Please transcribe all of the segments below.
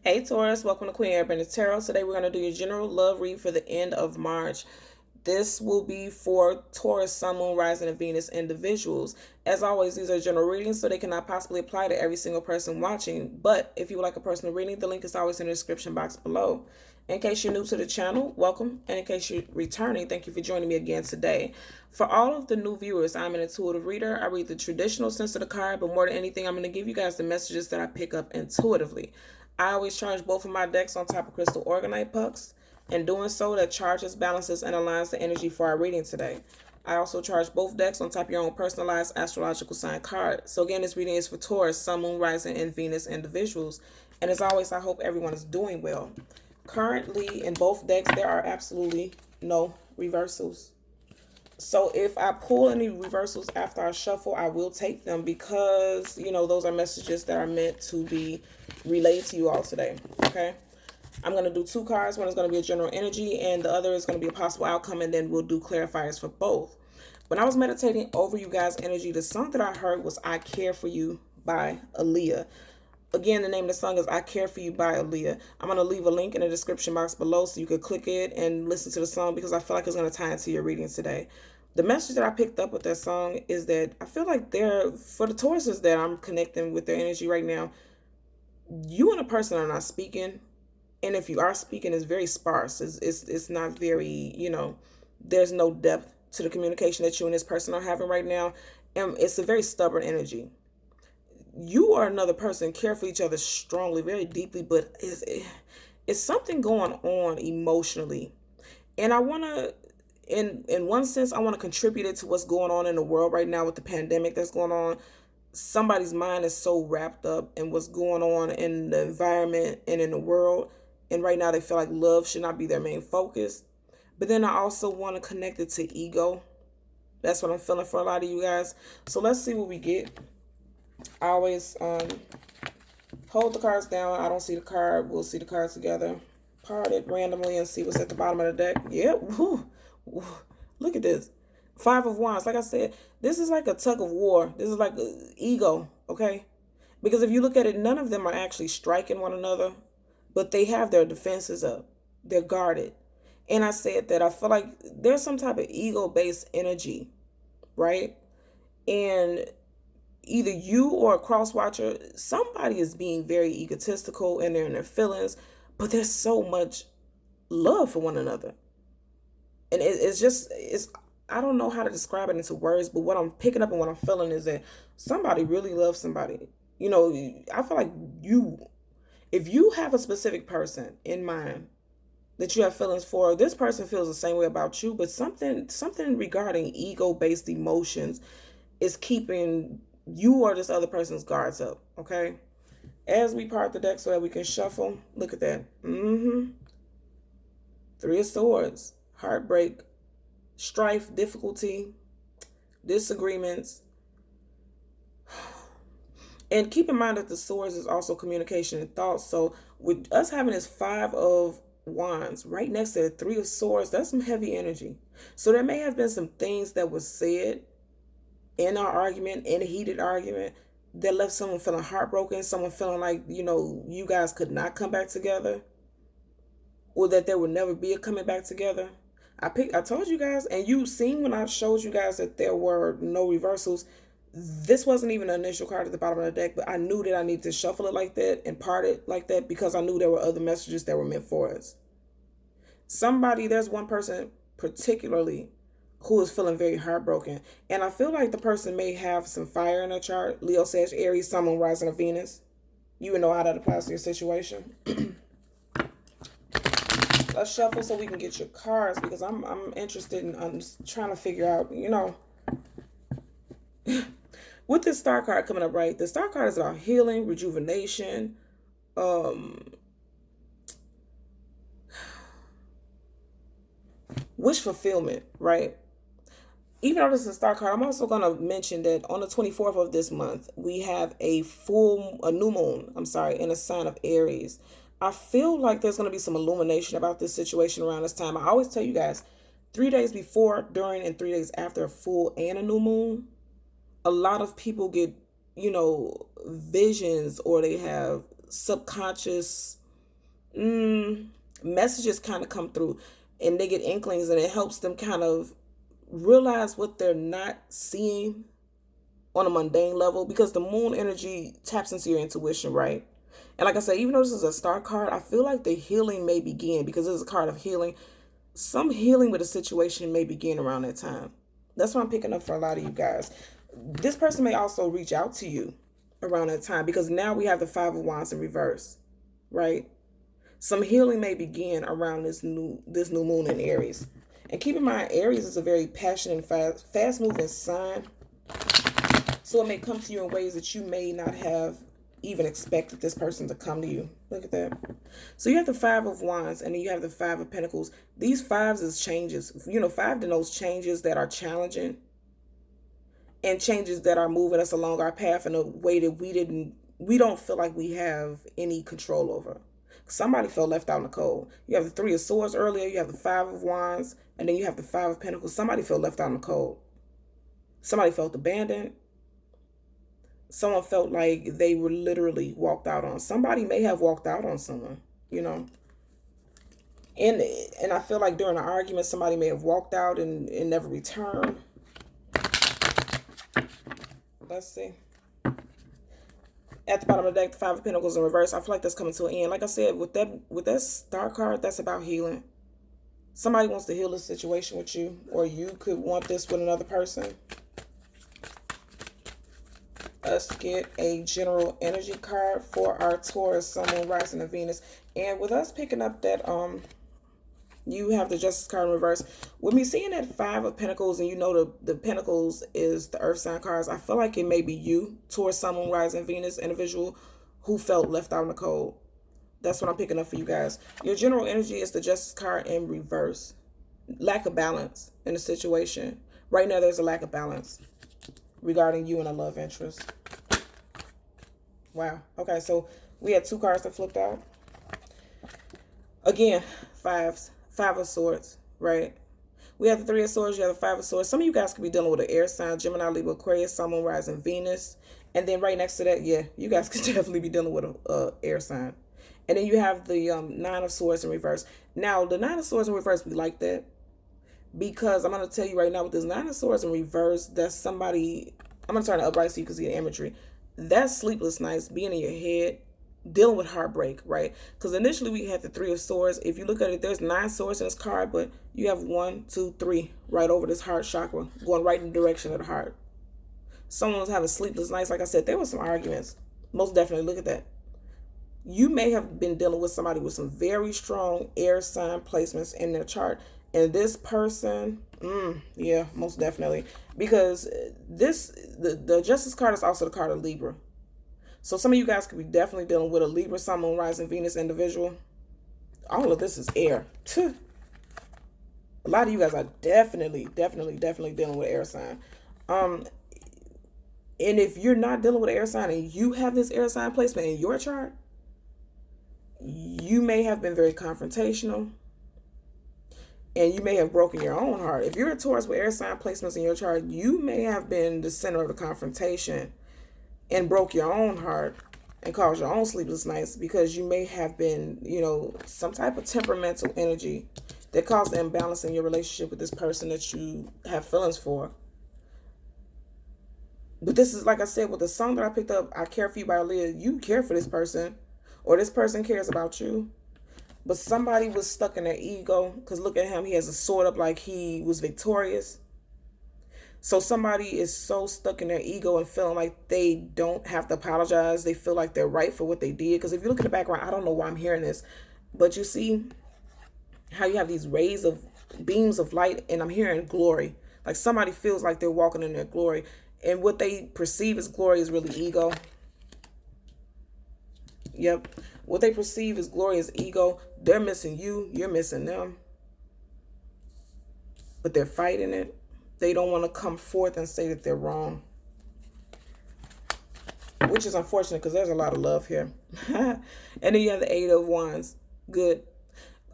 Hey Taurus, welcome to Queen Airbender Tarot. Today we're going to do your general love read for the end of March. This will be for Taurus, Sun, Moon, Rising, and Venus individuals. As always, these are general readings, so they cannot possibly apply to every single person watching. But if you would like a personal reading, the link is always in the description box below. In case you're new to the channel, welcome. And in case you're returning, thank you for joining me again today. For all of the new viewers, I'm an intuitive reader. I read the traditional sense of the card, but more than anything, I'm going to give you guys the messages that I pick up intuitively. I always charge both of my decks on top of crystal organite pucks. In doing so, that charges, balances, and aligns the energy for our reading today. I also charge both decks on top of your own personalized astrological sign card. So again, this reading is for Taurus, Sun, Moon, Rising, and Venus individuals. And as always, I hope everyone is doing well. Currently, in both decks, there are absolutely no reversals. So if I pull any reversals after I shuffle, I will take them because, those are messages that are meant to be relayed to you all today, okay? I'm going to do two cards. One is going to be a general energy, and the other is going to be a possible outcome, and then we'll do clarifiers for both. When I was meditating over you guys' energy, the song that I heard was I Care For You by Aaliyah. Again, the name of the song is I Care For You by Aaliyah. I'm going to leave a link in the description box below so you can click it and listen to the song because I feel like it's going to tie into your reading today. The message that I picked up with that song is that I feel like for the Tauruses that I'm connecting with their energy right now, you and a person are not speaking. And if you are speaking, it's very sparse. It's not very, there's no depth to the communication that you and this person are having right now. And it's a very stubborn energy. You or another person care for each other strongly, very deeply, but it's something going on emotionally. And I want to, in one sense, I want to contribute it to what's going on in the world right now with the pandemic that's going on. Somebody's mind is so wrapped up in what's going on in the environment and in the world. And right now they feel like love should not be their main focus. But then I also want to connect it to ego. That's what I'm feeling for a lot of you guys. So let's see what we get. I always hold the cards down. I don't see the card. We'll see the cards together. Part it randomly and see what's at the bottom of the deck. Yep. Woo. Woo. Look at this. Five of Wands. Like I said, this is like a tug of war. This is like ego, okay? Because if you look at it, none of them are actually striking one another, but they have their defenses up. They're guarded. And I said that I feel like there's some type of ego-based energy, right? And either you or a cross-watcher, somebody is being very egotistical and they're in their feelings, but there's so much love for one another. And it's I don't know how to describe it into words, but what I'm picking up and what I'm feeling is that somebody really loves somebody. I feel like if you have a specific person in mind that you have feelings for, this person feels the same way about you, but something regarding ego-based emotions is keeping you or this other person's guards up, okay? As we part the deck so that we can shuffle, look at that. Three of Swords, heartbreak, strife, difficulty, disagreements. And keep in mind that the swords is also communication and thoughts. So with us having this Five of Wands right next to the Three of Swords, that's some heavy energy. So there may have been some things that was said in our argument, in a heated argument, that left someone feeling heartbroken, someone feeling like, you guys could not come back together, or that there would never be a coming back together. I told you guys, and you seen when I showed you guys that there were no reversals. This wasn't even an initial card at the bottom of the deck, but I knew that I needed to shuffle it like that and part it like that because I knew there were other messages that were meant for us. There's one person particularly who is feeling very heartbroken. And I feel like the person may have some fire in their chart. Leo, Sag, Aries, Sun, Moon, Rising, or Venus. You would know how that applies to your situation. Let's shuffle so we can get your cards because I'm interested in trying to figure out, with this star card coming up, right? The star card is about healing, rejuvenation, wish fulfillment, right? Even though this is a star card, I'm also going to mention that on the 24th of this month, we have a new moon, in a sign of Aries. I feel like there's going to be some illumination about this situation around this time. I always tell you guys, 3 days before, during, and 3 days after a full and a new moon, a lot of people get, visions, or they have subconscious messages kind of come through, and they get inklings, and it helps them kind of realize what they're not seeing on a mundane level, because the moon energy taps into your intuition, right? And like I said, even though this is a star card, I feel like the healing may begin, because this is a card of healing. Some healing with a situation may begin around that time. That's what I'm picking up for a lot of you guys. This person may also reach out to you around that time, because now we have the Five of Wands in reverse, right? Some healing may begin around this new moon in Aries. And keep in mind, Aries is a very passionate and fast moving sign. So it may come to you in ways that you may not have even expected this person to come to you. Look at that. So you have the Five of Wands, and then you have the Five of Pentacles. These fives is changes. You know, five denotes changes that are challenging, and changes that are moving us along our path in a way that we don't feel like we have any control over. Somebody felt left out in the cold. You have the Three of Swords earlier, you have the Five of Wands, and then you have the Five of Pentacles. Somebody felt left out in the cold. Somebody felt abandoned. Someone felt like they were literally walked out on. Somebody may have walked out on someone, you know. And I feel like during an argument, somebody may have walked out and never returned. Let's see. At the bottom of the deck, the Five of Pentacles in reverse. I feel like that's coming to an end. Like I said, with that star card, that's about healing. Somebody wants to heal the situation with you, or you could want this with another person. Let's get a general energy card for our Taurus, Sun, Moon, Rising, and Venus. And with us picking up that you have the Justice card in reverse. With me seeing that Five of Pentacles, and you know the Pentacles is the Earth sign cards, I feel like it may be you, Taurus, Sun, Moon, Rising, Venus individual who felt left out in the cold. That's what I'm picking up for you guys. Your general energy is the Justice card in reverse. Lack of balance in the situation. Right now there's a lack of balance regarding you and a love interest. Wow. Okay, so we had two cards that flipped out. Again, five of swords, right? We have the Three of Swords, you have the Five of Swords. Some of you guys could be dealing with an air sign, Gemini, Libra, Aquarius, Sun, Moon, Rising, Venus. And then right next to that, yeah, you guys could definitely be dealing with a air sign. And then you have the Nine of Swords in reverse. Now, the Nine of Swords in reverse, we like that, because I'm going to tell you right now, with this Nine of Swords in reverse, that's somebody, I'm going to turn it upright so you can see the imagery. That's sleepless nights, being in your head, dealing with heartbreak, right? Because initially we had the Three of Swords. If you look at it, there's 9 swords in this card, but you have 1, 2, 3 right over this heart chakra, going right in the direction of the heart. Someone was having sleepless nights. Like I said, there were some arguments. Most definitely. Look at that. You may have been dealing with somebody with some very strong air sign placements in their chart. And this person, yeah, most definitely. Because the Justice card is also the card of Libra. So some of you guys could be definitely dealing with a Libra, Sun, Moon, Rising, Venus individual. All of this is air. A lot of you guys are definitely dealing with air sign. And if you're not dealing with air sign and you have this air sign placement in your chart, you may have been very confrontational, and you may have broken your own heart. If you're a Taurus with air sign placements in your chart, you may have been the center of the confrontation and broke your own heart and caused your own sleepless nights, because you may have been, you know, some type of temperamental energy that caused the imbalance in your relationship with this person that you have feelings for. But this is, like I said, with the song that I picked up, I Care For You by Aaliyah, you care for this person, or this person cares about you. But somebody was stuck in their ego, because look at him, he has a sword up like he was victorious. So somebody is so stuck in their ego and feeling like they don't have to apologize. They feel like they're right for what they did. Because if you look at the background, I don't know why I'm hearing this, but you see how you have these rays of beams of light, and I'm hearing glory. Like somebody feels like they're walking in their glory, and what they perceive as glory is really ego. Yep. What they perceive as glory is ego. They're missing you. You're missing them. But they're fighting it. They don't want to come forth and say that they're wrong, which is unfortunate, because there's a lot of love here. And then you have the Eight of Wands. Good.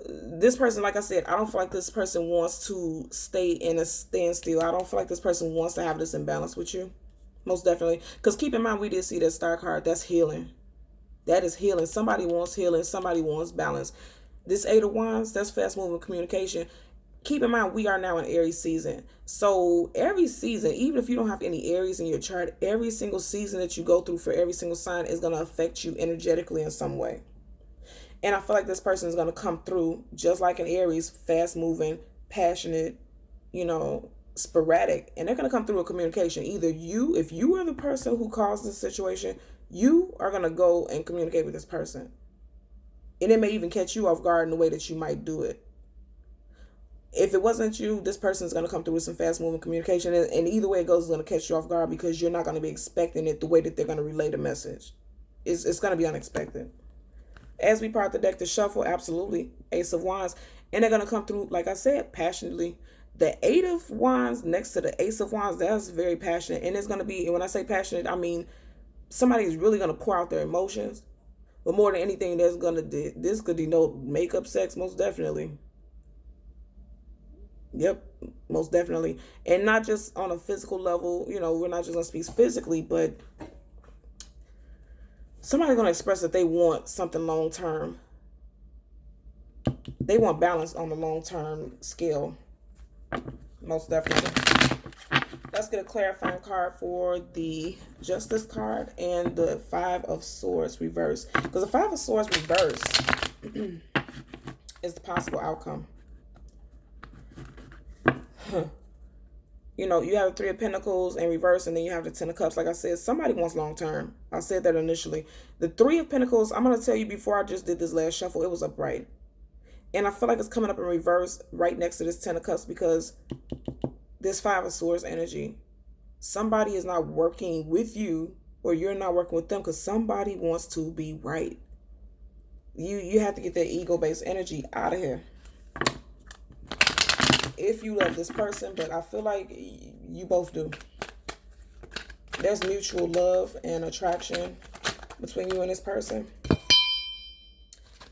This person, like I said, I don't feel like this person wants to stay in a standstill. I don't feel like this person wants to have this imbalance with you. Most definitely. Because keep in mind, we did see that star card. That's healing. That is healing. Somebody wants healing. Somebody wants balance. This Eight of Wands, that's fast moving communication. Keep in mind, we are now in Aries season. So every season, even if you don't have any Aries in your chart, every single season that you go through for every single sign is going to affect you energetically in some way. And I feel like this person is going to come through just like an Aries, fast moving, passionate, sporadic. And they're going to come through a communication. Either you, if you are the person who caused this situation, you are going to go and communicate with this person. And it may even catch you off guard in the way that you might do it. If it wasn't you, this person is going to come through with some fast moving communication. And either way it goes, is going to catch you off guard because you're not going to be expecting it the way that they're going to relay the message. It's going to be unexpected. As we part the deck to shuffle, absolutely, Ace of Wands. And they're going to come through, like I said, passionately. The Eight of Wands next to the Ace of Wands, that's very passionate. And it's going to be, and when I say passionate, I mean somebody is really going to pour out their emotions. But more than anything, this could denote makeup sex, most definitely. Yep, most definitely. And not just on a physical level, we're not just going to speak physically, but somebody's going to express that they want something long term. They want balance on the long term scale. Most definitely. Let's get a clarifying card for the Justice card and the Five of Swords reverse. Because the Five of Swords reverse is the possible outcome. You have the Three of Pentacles in reverse, and then you have the Ten of Cups. Like I said, somebody wants long term. I said that initially. The Three of Pentacles, I'm going to tell you before I just did this last shuffle, it was upright. And I feel like it's coming up in reverse right next to this Ten of Cups because this Five of Swords energy. Somebody is not working with you or you're not working with them because somebody wants to be right. You have to get that ego-based energy out of here. If you love this person, but I feel like you both do. There's mutual love and attraction between you and this person.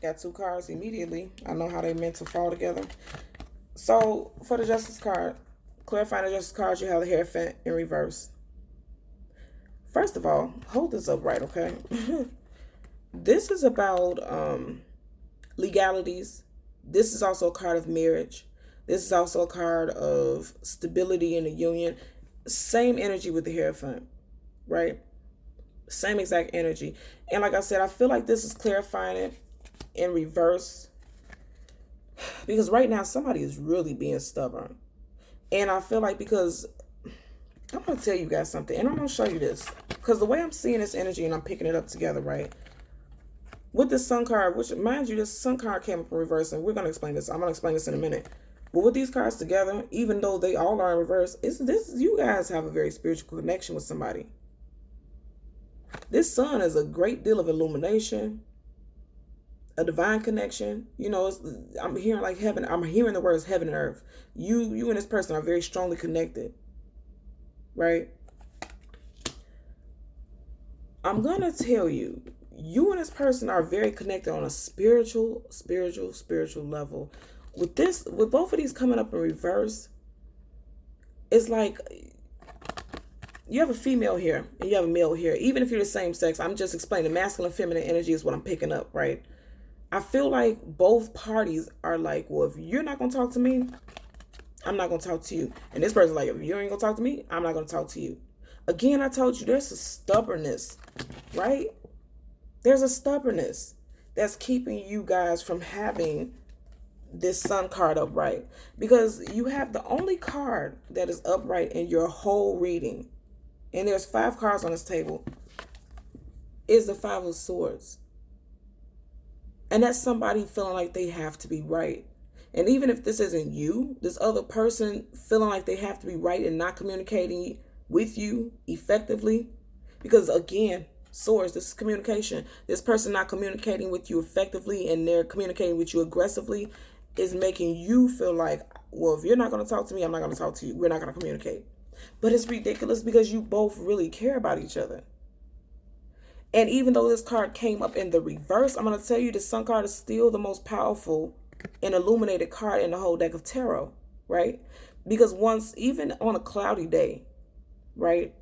Got two cards immediately. I know how they meant to fall together. So for the Justice card, clarifying the Justice card, you have the Hierophant in reverse. First of all, hold this up right, okay? This is about legalities. This is also a card of marriage. This is also a card of stability in the union. Same energy with the Hierophant, right? Same exact energy. And like I said, I feel like this is clarifying it in reverse. Because right now, somebody is really being stubborn. And I feel like because, I'm going to tell you guys something. And I'm going to show you this. Because the way I'm seeing this energy and I'm picking it up together, right? With this Sun card, which, mind you, this Sun card came up in reverse. And we're going to explain this. I'm going to explain this in a minute. But with these cards together, even though they all are in reverse, you guys have a very spiritual connection with somebody. This Sun is a great deal of illumination, a divine connection. I'm hearing like heaven. I'm hearing the words heaven and earth. You and this person are very strongly connected, right? I'm gonna tell you, you and this person are very connected on a spiritual level. With both of these coming up in reverse, it's like you have a female here and you have a male here. Even if you're the same sex, I'm just explaining masculine, feminine energy is what I'm picking up, right? I feel like both parties are like, well, if you're not going to talk to me, I'm not going to talk to you. And this person's like, if you ain't going to talk to me, I'm not going to talk to you. Again, I told you there's a stubbornness, right? There's a stubbornness that's keeping you guys from having this Sun card upright. Because you have the only card that is upright in your whole reading, and there's 5 cards on this table, is the Five of Swords. And that's somebody feeling like they have to be right. And even if this isn't you, this other person feeling like they have to be right and not communicating with you effectively. Because again, Swords, this is communication. This person not communicating with you effectively and they're communicating with you aggressively is making you feel like, well, if you're not going to talk to me, I'm not going to talk to you. We're not going to communicate. But it's ridiculous because you both really care about each other. And even though this card came up in the reverse, I'm going to tell you the Sun card is still the most powerful and illuminated card in the whole deck of tarot, right? Because once, even on a cloudy day, right,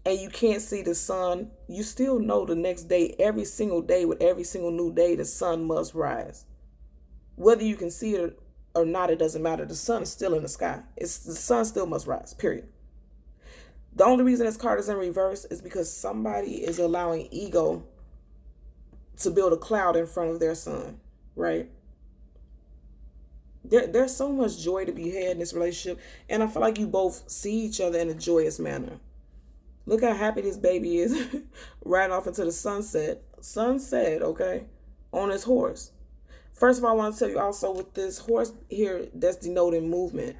and you can't see the sun, you still know the next day, every single day, with every single new day, the sun must rise. Whether you can see it or not, it doesn't matter. The sun is still in the sky. The sun still must rise, period. The only reason this card is in reverse is because somebody is allowing ego to build a cloud in front of their sun, right? There's so much joy to be had in this relationship, and I feel like you both see each other in a joyous manner. Look how happy this baby is riding off into the sunset. Sunset, okay, on his horse. First of all, I want to tell you also with this horse here, that's denoting movement.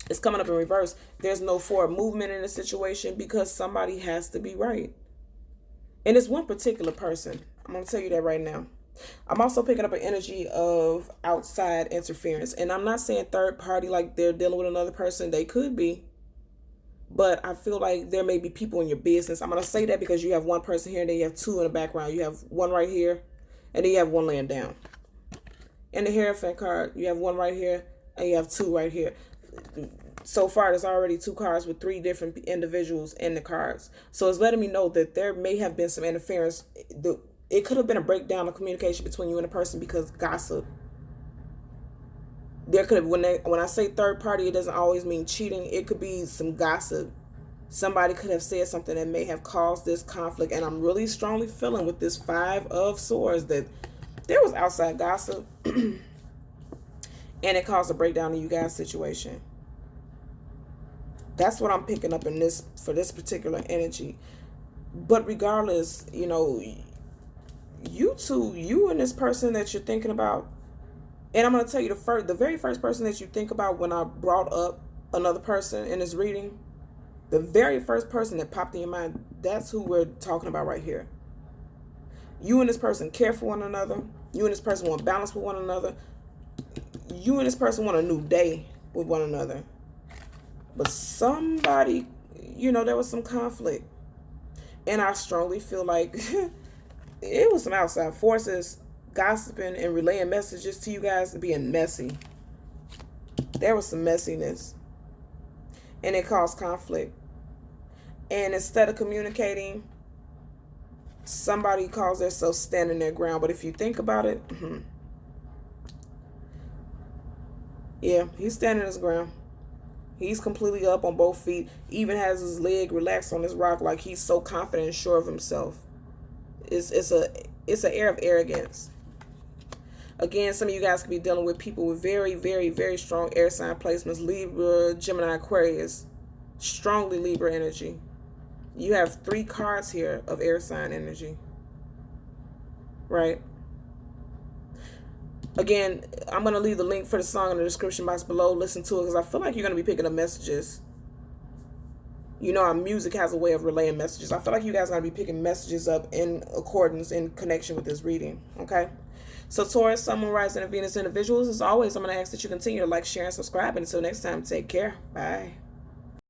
It's coming up in reverse. There's no forward movement in the situation because somebody has to be right. And it's one particular person. I'm going to tell you that right now. I'm also picking up an energy of outside interference. And I'm not saying third party like they're dealing with another person. They could be. But I feel like there may be people in your business. I'm going to say that because you have one person here and then you have two in the background. You have one right here and then you have one laying down. In the Hierophant card, you have one right here and you have two right here. So far, there's already two cards with three different individuals in the cards. So it's letting me know that there may have been some interference. It could have been a breakdown of communication between you and a person because gossip. There could have, when I say third party, it doesn't always mean cheating. It could be some gossip. Somebody could have said something that may have caused this conflict. And I'm really strongly feeling with this Five of Swords that there was outside gossip. And it caused a breakdown in you guys' situation. That's what I'm picking up in this for this particular energy. But regardless, you know, you and this person that you're thinking about, and I'm going to tell you the very first person that you think about when I brought up another person in this reading, the very first person that popped in your mind, that's who we're talking about right here. You and this person care for one another. You and this person want balance with one another. You and this person want a new day with one another. But somebody, you know, there was some conflict. And I strongly feel like it was some outside forces gossiping and relaying messages to you guys and being messy. There was some messiness. And it caused conflict. And instead of communicating, somebody calls themselves standing their ground. But if you think about it, yeah, he's standing his ground. He's completely up on both feet, even has his leg relaxed on his rock like he's so confident and sure of himself. It's an air of arrogance. Again, some of you guys could be dealing with people with very, very, very strong air sign placements. Libra, Gemini, Aquarius. Strongly Libra energy. You have 3 cards here of air sign energy. Right? Again, I'm going to leave the link for the song in the description box below. Listen to it because I feel like you're going to be picking up messages. You know, our music has a way of relaying messages. I feel like you guys are going to be picking messages up in accordance, in connection with this reading. Okay? So Taurus, Sun, Moon, Rising, and Venus individuals, as always, I'm going to ask that you continue to like, share, and subscribe. And until next time, take care. Bye.